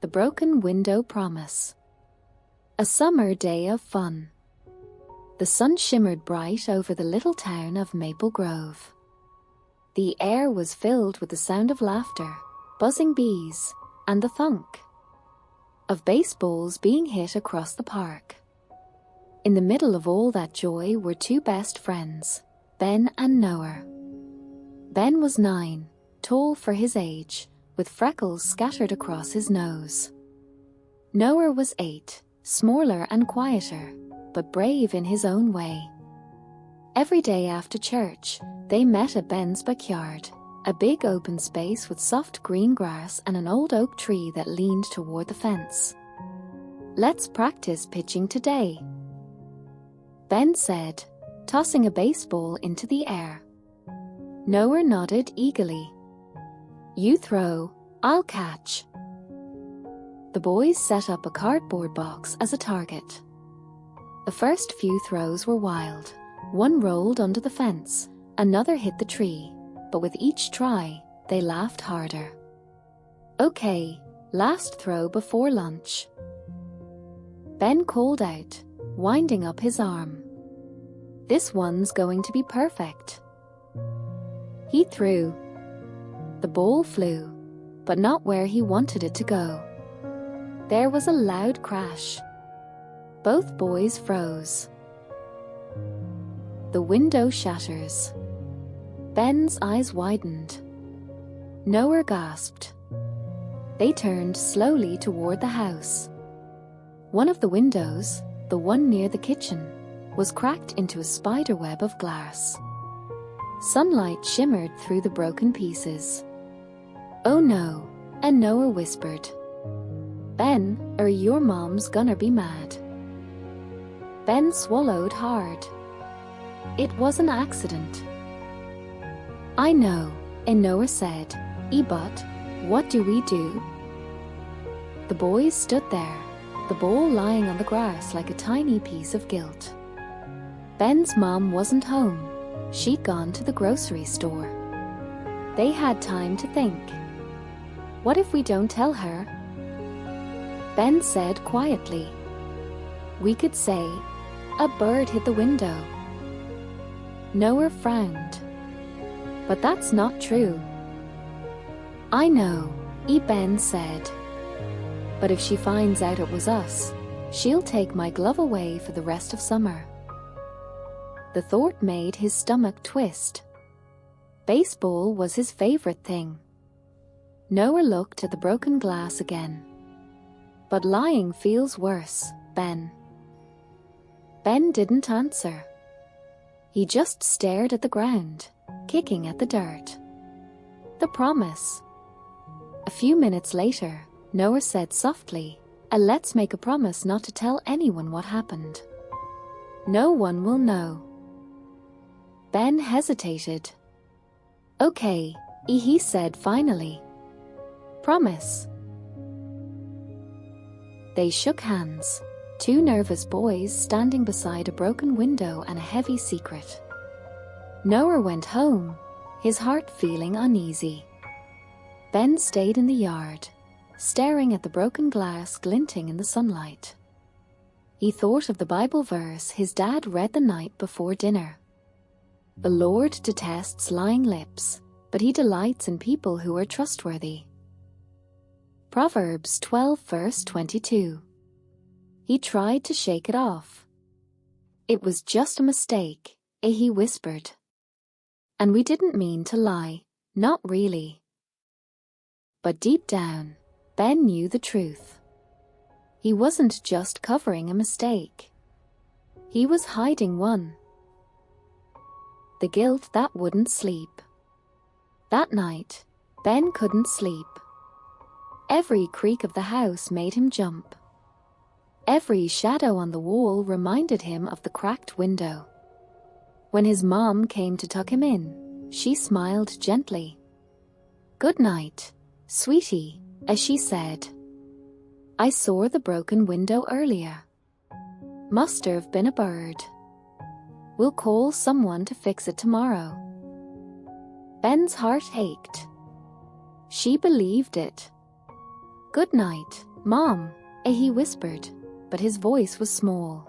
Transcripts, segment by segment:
The Broken Window Promise. A summer day of fun. The sun shimmered bright over the little town of Maple Grove. The air was filled with the sound of laughter, buzzing bees, and the thunk of baseballs being hit across the park. In the middle of all that joy were two best friends, Ben and Noah. Ben was 9, tall for his age, with freckles scattered across his nose. Noah was 8, smaller and quieter, but brave in his own way. Every day after church, they met at Ben's backyard, a big open space with soft green grass and an old oak tree that leaned toward the fence. "Let's practice pitching today," Ben said, tossing a baseball into the air. Noah nodded eagerly. "You throw, I'll catch." The boys set up a cardboard box as a target. The first few throws were wild. One rolled under the fence, another hit the tree, but with each try, they laughed harder. "Okay, last throw before lunch," Ben called out, winding up his arm. "This one's going to be perfect." He threw. The ball flew, but not where he wanted it to go. There was a loud crash. Both boys froze. The window shatters. Ben's eyes widened. Noah gasped. They turned slowly toward the house. One of the windows, the one near the kitchen, was cracked into a spider web of glass. Sunlight shimmered through the broken pieces. "Oh no," and Noah whispered. "Ben, or your mom's gonna be mad." Ben swallowed hard. "It was an accident." "I know," and Noah said, "But what do we do?" The boys stood there, the ball lying on the grass like a tiny piece of guilt. Ben's mom wasn't home. She'd gone to the grocery store. They had time to think. "What if we don't tell her?" Ben said quietly. "We could say, a bird hit the window." Noah frowned. "But that's not true." "I know," Ben said. "But if she finds out it was us, she'll take my glove away for the rest of summer." The thought made his stomach twist. Baseball was his favorite thing. Noah looked at the broken glass again. "But lying feels worse, Ben." Ben didn't answer. He just stared at the ground, kicking at the dirt. The promise. A few minutes later, Noah said softly, "Let's make a promise not to tell anyone what happened. No one will know." Ben hesitated. "Okay," he said finally. "Promise." They shook hands, two nervous boys standing beside a broken window and a heavy secret. Noah went home, his heart feeling uneasy. Ben stayed in the yard, staring at the broken glass glinting in the sunlight. He thought of the Bible verse his dad read the night before dinner. "The Lord detests lying lips, but he delights in people who are trustworthy." Proverbs 12 verse 22. He tried to shake it off. "It was just a mistake," he whispered. "And we didn't mean to lie, not really." But deep down, Ben knew the truth. He wasn't just covering a mistake. He was hiding one. The guilt that wouldn't sleep. That night, Ben couldn't sleep. Every creak of the house made him jump. Every shadow on the wall reminded him of the cracked window. When his mom came to tuck him in, she smiled gently. "Good night, sweetie," as she said. "I saw the broken window earlier. Must have been a bird. We'll call someone to fix it tomorrow." Ben's heart ached. She believed it. "Good night," "Mom," he whispered, but his voice was small.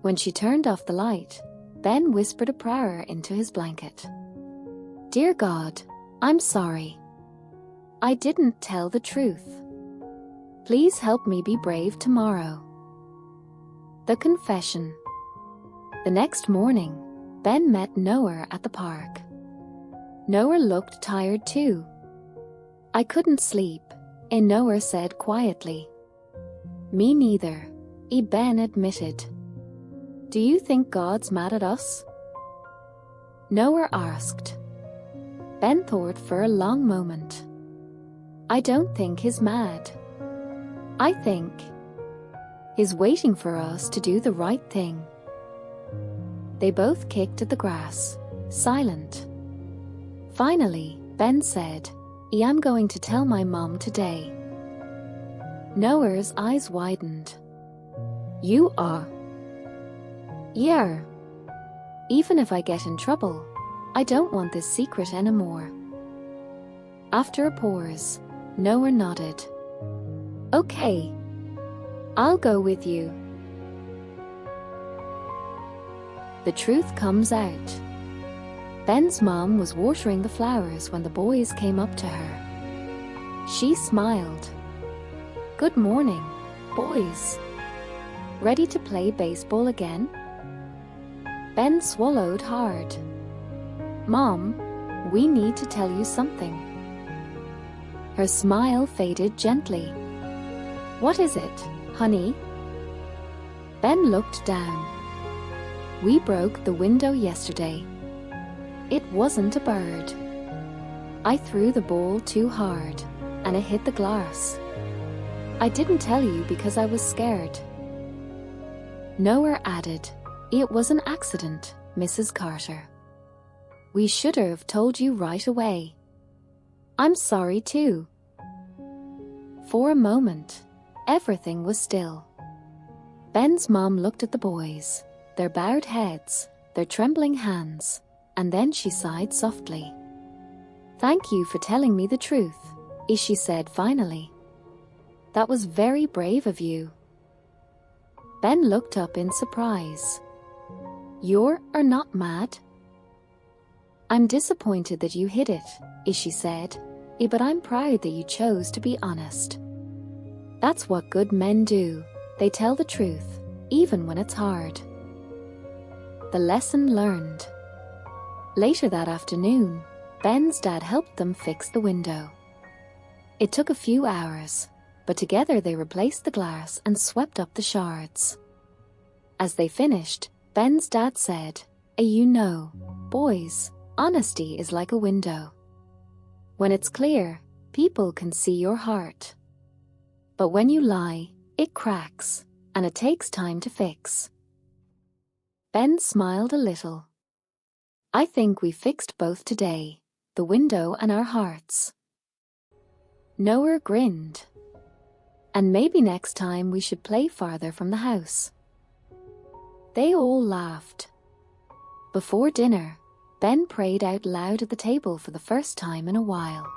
When she turned off the light, Ben whispered a prayer into his blanket. "Dear God, I'm sorry. I didn't tell the truth. Please help me be brave tomorrow." The confession. The next morning, Ben met Noah at the park. Noah looked tired too. "I couldn't sleep," Noah said quietly. "Me neither," Ben admitted. "Do you think God's mad at us?" Noah asked. Ben thought for a long moment. "I don't think he's mad. I think he's waiting for us to do the right thing." They both kicked at the grass, silent. Finally, Ben said, "I'm going to tell my mom today." Noah's eyes widened. "You are?" "Yeah. Even if I get in trouble, I don't want this secret anymore." After a pause, Noah nodded. "Okay. I'll go with you." The truth comes out. Ben's mom was watering the flowers when the boys came up to her. She smiled. "Good morning, boys. Ready to play baseball again?" Ben swallowed hard. "Mom, we need to tell you something." Her smile faded gently. "What is it, honey?" Ben looked down. "We broke the window yesterday. It wasn't a bird. I threw the ball too hard, and it hit the glass. I didn't tell you because I was scared." Noah added, "It was an accident, Mrs. Carter. We should have told you right away. I'm sorry too." For a moment, everything was still. Ben's mom looked at the boys, their bowed heads, their trembling hands, and then she sighed softly. "Thank you for telling me the truth," she said finally. "That was very brave of you." Ben looked up in surprise. "You're not mad?" "I'm disappointed that you hid it," she said, "but I'm proud that you chose to be honest. That's what good men do. They tell the truth, even when it's hard." The lesson learned. Later that afternoon, Ben's dad helped them fix the window. It took a few hours, but together they replaced the glass and swept up the shards. As they finished, Ben's dad said, "You know, boys, honesty is like a window. When it's clear, people can see your heart. But when you lie, it cracks, and it takes time to fix." Ben smiled a little. "I think we fixed both today, the window and our hearts." Noah grinned. "And maybe next time we should play farther from the house." They all laughed. Before dinner, Ben prayed out loud at the table for the first time in a while.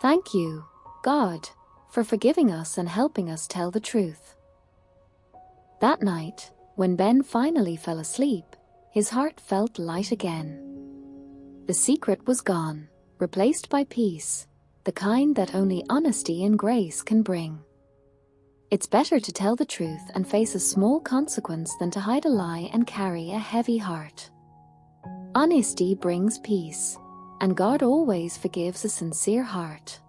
"Thank you, God, for forgiving us and helping us tell the truth." That night, when Ben finally fell asleep, his heart felt light again. The secret was gone, replaced by peace, the kind that only honesty and grace can bring. It's better to tell the truth and face a small consequence than to hide a lie and carry a heavy heart. Honesty brings peace, and God always forgives a sincere heart.